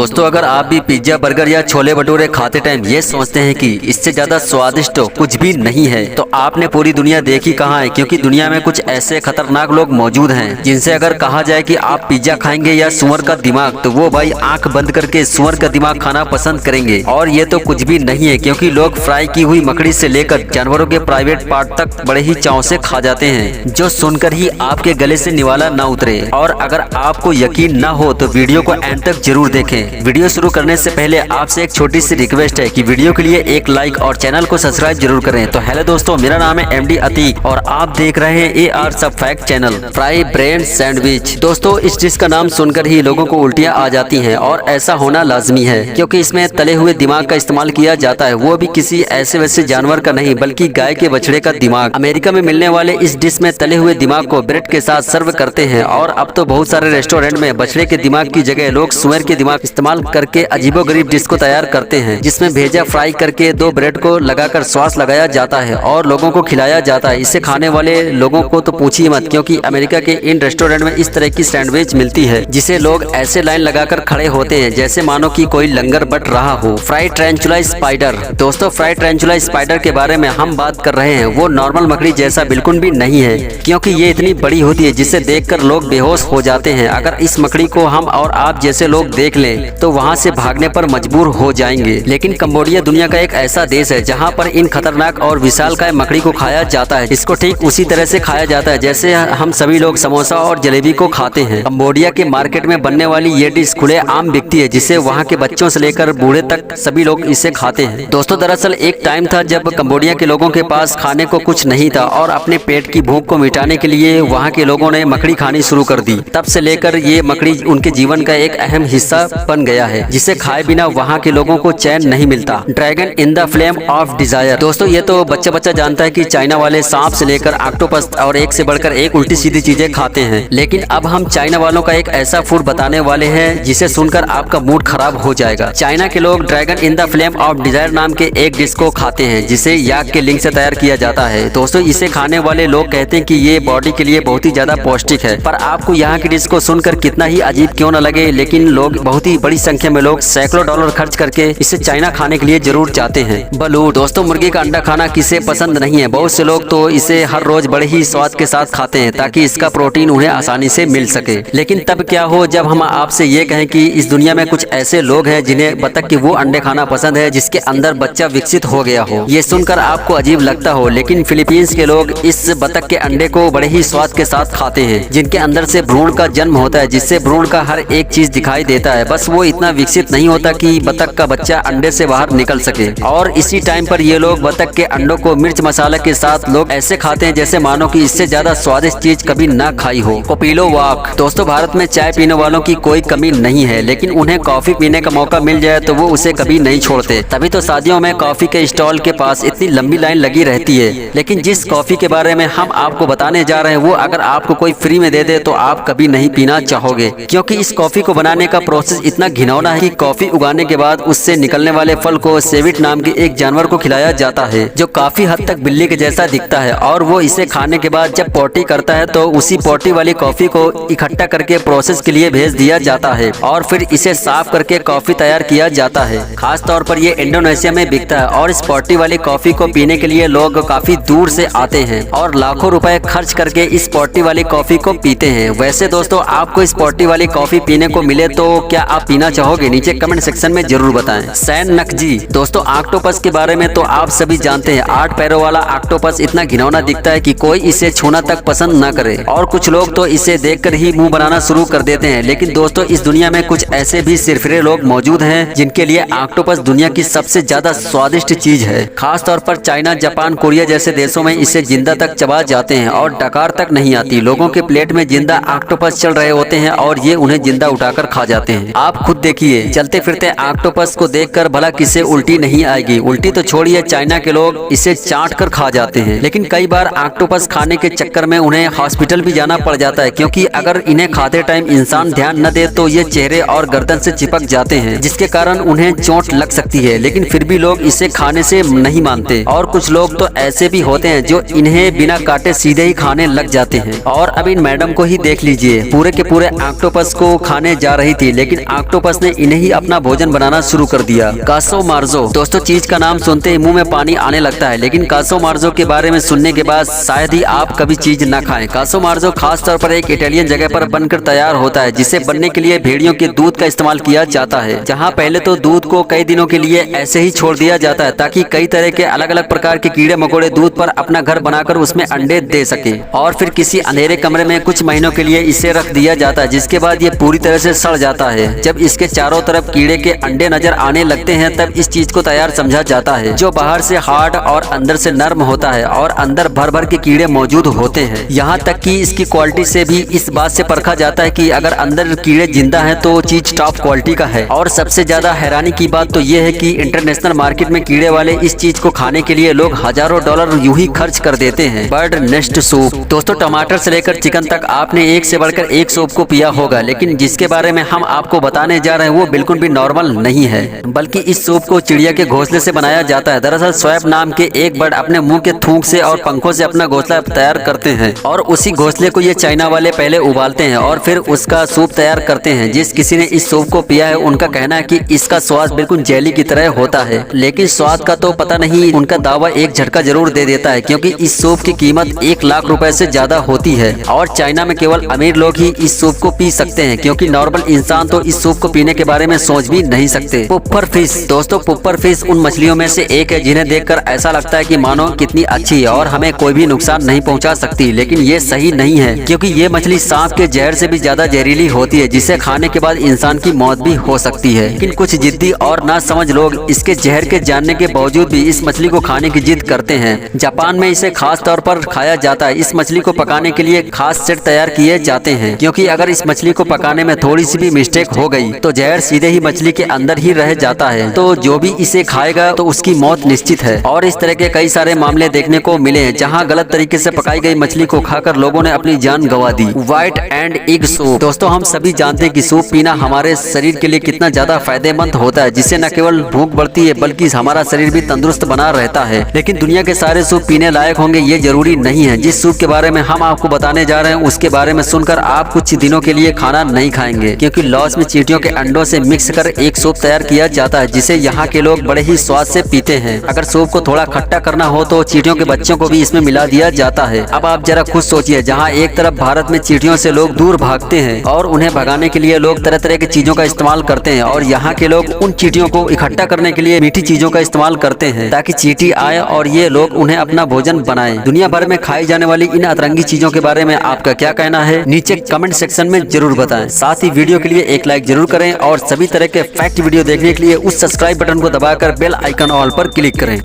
दोस्तों, अगर आप भी पिज्जा, बर्गर या छोले भटूरे खाते टाइम ये सोचते हैं कि इससे ज्यादा स्वादिष्ट तो कुछ भी नहीं है, तो आपने पूरी दुनिया देखी कहाँ है। क्योंकि दुनिया में कुछ ऐसे खतरनाक लोग मौजूद हैं जिनसे अगर कहा जाए कि आप पिज्जा खाएंगे या सुअर का दिमाग, तो वो भाई आंख बंद करके सुअर का दिमाग खाना पसंद करेंगे। और ये तो कुछ भी नहीं है, क्योंकि लोग फ्राई की हुई मकड़ी से लेकर जानवरों के प्राइवेट पार्ट तक बड़े ही चाव से खा जाते हैं, जो सुनकर ही आपके गले से निवाला न उतरे। और अगर आपको यकीन न हो तो वीडियो को एंड तक जरूर देखें। वीडियो शुरू करने से पहले आपसे एक छोटी सी रिक्वेस्ट है कि वीडियो के लिए एक लाइक और चैनल को सब्सक्राइब जरूर करें। तो हेलो दोस्तों, मेरा नाम है एमडी अतीक और आप देख रहे हैं AR सब fact channel. Fry brain sandwich. दोस्तों, इस डिश का नाम सुनकर ही लोगों को उल्टियां आ जाती हैं और ऐसा होना लाजमी है, क्योंकि इसमें तले हुए दिमाग का इस्तेमाल किया जाता है, वो भी किसी ऐसे वैसे जानवर का नहीं बल्कि गाय के बछड़े का दिमाग। अमेरिका में मिलने वाले इस डिश में तले हुए दिमाग को ब्रेड के साथ सर्व करते हैं और अब तो बहुत सारे रेस्टोरेंट में बछड़े के दिमाग की जगह लोग सुअर के दिमाग इस्तेमाल करके अजीबोगरीब डिश को तैयार करते हैं, जिसमें भेजा फ्राई करके दो ब्रेड को लगाकर सॉस लगाया जाता है और लोगों को खिलाया जाता है। इसे खाने वाले लोगों को तो पूछिए मत, क्योंकि अमेरिका के इन रेस्टोरेंट में इस तरह की सैंडविच मिलती है जिसे लोग ऐसे लाइन लगाकर खड़े होते हैं जैसे मानो कि कोई लंगर बट रहा हो। Fried tarantula spider. दोस्तों, फ्राइड टैरेंटुला स्पाइडर के बारे में हम बात कर रहे हैं। वो नॉर्मल मकड़ी जैसा बिल्कुल भी नहीं है, क्योंकि ये इतनी बड़ी होती है जिसे देखकर लोग बेहोश हो जाते हैं। अगर इस मकड़ी को हम और आप जैसे लोग देख लें तो वहाँ से भागने पर मजबूर हो जाएंगे। लेकिन कंबोडिया दुनिया का एक ऐसा देश है जहाँ पर इन खतरनाक और विशालकाय मकड़ी को खाया जाता है। इसको ठीक उसी तरह से खाया जाता है जैसे हम सभी लोग समोसा और जलेबी को खाते हैं। कंबोडिया के मार्केट में बनने वाली ये डिश खुले आम बिकती है, जिसे वहाँ के बच्चों से लेकर बूढ़े तक सभी लोग इसे खाते हैं। दोस्तों, दरअसल एक टाइम था जब कंबोडिया के लोगों के पास खाने को कुछ नहीं था और अपने पेट की भूख को मिटाने के लिए वहाँ के लोगों ने मकड़ी खानी शुरू कर दी। तब से लेकर ये मकड़ी उनके जीवन का एक अहम हिस्सा बन गया है, जिसे खाए बिना वहाँ के लोगों को चैन नहीं मिलता। Dragon in the flame of desire. दोस्तों, ये तो बच्चा बच्चा जानता है कि चाइना वाले सांप से लेकर ऑक्टोपस और एक से बढ़कर एक उल्टी सीधी चीजें खाते हैं, लेकिन अब हम चाइना वालों का एक ऐसा फूड बताने वाले हैं जिसे सुनकर आपका मूड खराब हो जाएगा। चाइना के लोग dragon in the flame of desire नाम के एक डिश को खाते हैं, जिसे याक के लिंग से तैयार किया जाता है। दोस्तों, इसे खाने वाले लोग कहते हैं कि ये बॉडी के लिए बहुत ही ज्यादा पौष्टिक है। पर आपको यहाँ की डिश को सुनकर कितना ही अजीब क्यों न लगे, लेकिन लोग बहुत ही बड़ी संख्या में लोग सैकड़ों डॉलर खर्च करके इसे चाइना खाने के लिए जरूर जाते हैं। बलून। दोस्तों, मुर्गी का अंडा खाना किसे पसंद नहीं है। बहुत से लोग तो इसे हर रोज बड़े ही स्वाद के साथ खाते हैं ताकि इसका प्रोटीन उन्हें आसानी से मिल सके। लेकिन तब क्या हो जब हम आपसे ये कहें कि इस दुनिया में कुछ ऐसे लोग हैं जिन्हें बतख के वो अंडे खाना पसंद है जिसके अंदर बच्चा विकसित हो गया हो। ये सुनकर आपको अजीब लगता हो, लेकिन फिलीपींस के लोग इस बतख के अंडे को बड़े ही स्वाद के साथ खाते हैं, जिनके अंदर से भ्रूण का जन्म होता है, जिससे भ्रूण का हर एक चीज दिखाई देता है। बस वो इतना विकसित नहीं होता कि बतख का बच्चा अंडे से बाहर निकल सके। और इसी टाइम पर ये लोग बतख के अंडों को मिर्च मसाला के साथ लोग ऐसे खाते हैं जैसे मानो कि इससे ज्यादा स्वादिष्ट चीज कभी ना खाई हो। पोपिलो वॉक। दोस्तों, भारत में चाय पीने वालों की कोई कमी नहीं है, लेकिन उन्हें कॉफी पीने का मौका मिल जाए तो वो उसे कभी नहीं छोड़ते। तभी तो शादियों में कॉफी के स्टॉल के पास इतनी लंबी लाइन लगी रहती है। लेकिन जिस कॉफी के बारे में हम आपको बताने जा रहे हैं वो अगर आपको कोई फ्री में दे दे तो आप कभी नहीं पीना चाहोगे, क्योंकि इस कॉफी को बनाने का प्रोसेस इतना घिनौना है कि कॉफी उगाने के बाद उससे निकलने वाले फल को सेविट नाम के एक जानवर को खिलाया जाता है, जो काफी हद तक बिल्ली के जैसा दिखता है। और वो इसे खाने के बाद जब पोटी करता है तो उसी पोटी वाली कॉफी को इकट्ठा करके प्रोसेस के लिए भेज दिया जाता है और फिर इसे साफ करके कॉफी तैयार किया जाता है। खास तौर पर ये इंडोनेशिया में बिकता है और इस पोटी वाली कॉफी को पीने के लिए लोग काफी दूर से आते हैं और लाखों रुपए खर्च करके इस पोटी वाली कॉफी को पीते हैं। वैसे दोस्तों, आपको इस पोटी वाली कॉफी पीने को मिले तो क्या आप पीना चाहोगे? नीचे कमेंट सेक्शन में जरूर बताएं। सैन नकजी। दोस्तों, ऑक्टोपस के बारे में तो आप सभी जानते हैं। 8 पैरों वाला ऑक्टोपस इतना घिनौना दिखता है कि कोई इसे छूना तक पसंद न करे और कुछ लोग तो इसे देखकर ही मुंह बनाना शुरू कर देते हैं। लेकिन दोस्तों, इस दुनिया में कुछ ऐसे भी सिरफिरे लोग मौजूद हैं जिनके लिए ऑक्टोपस दुनिया की सबसे ज्यादा स्वादिष्ट चीज है। खास तौर पर चाइना, जापान, कोरिया जैसे देशों में इसे जिंदा तक चबा जाते हैं और डकार तक नहीं आती। लोगों के प्लेट में जिंदा ऑक्टोपस चल रहे होते हैं और ये उन्हें जिंदा उठाकर खा जाते हैं। आप खुद देखिए, चलते फिरते ऑक्टोपस को देखकर भला किसे उल्टी नहीं आएगी। उल्टी तो छोड़िए, चाइना के लोग इसे चाट कर खा जाते हैं। लेकिन कई बार ऑक्टोपस खाने के चक्कर में उन्हें हॉस्पिटल भी जाना पड़ जाता है, क्योंकि अगर इन्हें खाते टाइम इंसान ध्यान न दे तो ये चेहरे और गर्दन से चिपक जाते हैं, जिसके कारण उन्हें चोट लग सकती है। लेकिन फिर भी लोग इसे खाने से नहीं मानते और कुछ लोग तो ऐसे भी होते हैं जो इन्हें बिना काटे सीधे ही खाने लग जाते हैं। और अब इन मैडम को ही देख लीजिए, पूरे के पूरे ऑक्टोपस को खाने जा रही थी, लेकिन ऑक्टोपस ऑक्टोपस ने इन्हें ही अपना भोजन बनाना शुरू कर दिया। कासो मार्जो, दोस्तों चीज का नाम सुनते ही मुंह में पानी आने लगता है, लेकिन कासो मार्जो के बारे में सुनने के बाद शायद ही आप कभी चीज न खाएं। कासो मार्जो खास तौर पर एक इटालियन जगह पर बनकर तैयार होता है, जिसे बनने के लिए भेड़ियों के दूध का इस्तेमाल किया जाता है। जहाँ पहले तो दूध को कई दिनों के लिए ऐसे ही छोड़ दिया जाता है ताकि कई तरह के अलग अलग प्रकार के कीड़े मकोड़े दूध पर अपना घर बनाकर उसमें अंडे दे सके, और फिर किसी अंधेरे कमरे में कुछ महीनों के लिए इसे रख दिया जाता है, जिसके बाद ये पूरी तरह से सड़ जाता है। जब इसके चारों तरफ कीड़े के अंडे नजर आने लगते हैं तब इस चीज को तैयार समझा जाता है, जो बाहर से हार्ड और अंदर से नर्म होता है और अंदर भर भर के कीड़े मौजूद होते हैं। यहाँ तक कि इसकी क्वालिटी से भी इस बात से परखा जाता है कि अगर अंदर कीड़े जिंदा हैं तो चीज टॉप क्वालिटी का है। और सबसे ज्यादा हैरानी की बात तो ये है कि इंटरनेशनल मार्केट में कीड़े वाले इस चीज को खाने के लिए लोग हजारों डॉलर यूं ही खर्च कर देते हैं। बर्ड नेस्ट सूप, दोस्तों टमाटर से लेकर चिकन तक आपने एक से बढ़कर एक सूप को पिया होगा, लेकिन जिसके बारे में हम आपको बताने जा रहे हैं वो बिल्कुल भी नॉर्मल नहीं है, बल्कि इस सूप को चिड़िया के घोंसले से बनाया जाता है। दरअसल स्वैप नाम के एक बर्ड अपने मुंह के थूक से और पंखों से अपना घोंसला तैयार करते हैं और उसी घोंसले को ये चाइना वाले पहले उबालते हैं और फिर उसका सूप तैयार करते हैं। जिस किसी ने इस सूप को पिया है उनका कहना है कि इसका स्वाद बिल्कुल जेली की तरह होता है, लेकिन स्वाद का तो पता नहीं, उनका दावा एक झटका जरूर दे देता है क्योंकि इस सूप की कीमत 1 लाख रुपए से ज्यादा होती है और चाइना में केवल अमीर लोग ही इस सूप को पी सकते हैं, क्योंकि नॉर्मल इंसान तो इस सूप को पीने के बारे में सोच भी नहीं सकते। पुप्पर फिश, दोस्तों पुप्पर फिश उन मछलियों में से एक है जिन्हें देखकर ऐसा लगता है कि मानो कितनी अच्छी है और हमें कोई भी नुकसान नहीं पहुंचा सकती, लेकिन ये सही नहीं है क्योंकि ये मछली सांप के जहर से भी ज्यादा जहरीली होती है, जिसे खाने के बाद इंसान की मौत भी हो सकती है। लेकिन कुछ जिद्दी और ना समझ लोग इसके जहर के जानने के बावजूद भी इस मछली को खाने की जिद करते हैं। जापान में इसे खास तौर पर खाया जाता है। इस मछली को पकाने के लिए खास सेट तैयार किए जाते हैं, क्योंकि अगर इस मछली को पकाने में थोड़ी सी भी मिस्टेक हो गई तो जहर सीधे ही मछली के अंदर ही रह जाता है, तो जो भी इसे खाएगा तो उसकी मौत निश्चित है। और इस तरह के कई सारे मामले देखने को मिले हैं जहाँ गलत तरीके से पकाई गई मछली को खाकर लोगों ने अपनी जान गंवा दी। व्हाइट एंड एग सूप, दोस्तों हम सभी जानते हैं कि सूप पीना हमारे शरीर के लिए कितना ज्यादा फायदेमंद होता है, जिससे न केवल भूख बढ़ती है बल्कि हमारा शरीर भी तंदुरुस्त बना रहता है। लेकिन दुनिया के सारे सूप पीने लायक होंगे ये जरूरी नहीं है। जिस सूप के बारे में हम आपको बताने जा रहे हैं उसके बारे में सुनकर आप कुछ दिनों के लिए खाना नहीं खाएंगे, क्योंकि लॉस में चींटियों के अंडों से मिक्स कर एक सूप तैयार किया जाता है जिसे यहाँ के लोग बड़े ही स्वाद से पीते हैं। अगर सूप को थोड़ा खट्टा करना हो तो चींटियों के बच्चों को भी इसमें मिला दिया जाता है। अब आप जरा खुद सोचिए, जहाँ एक तरफ भारत में चींटियों से लोग दूर भागते हैं और उन्हें भगाने के लिए लोग तरह तरह की चीजों का इस्तेमाल करते हैं, और यहाँ के लोग उन चींटियों को इकट्ठा करने के लिए मीठी चीजों का इस्तेमाल करते हैं ताकि चींटी आए और ये लोग उन्हें अपना भोजन बनाएं। दुनिया भर में खाई जाने वाली इन अतरंगी चीजों के बारे में आपका क्या कहना है नीचे कमेंट सेक्शन में जरूर बताएं। साथ ही वीडियो के लिए एक लाइक जरूर करें और सभी तरह के फैक्ट वीडियो देखने के लिए उस सब्सक्राइब बटन को दबाकर बेल आइकन ऑल पर क्लिक करें।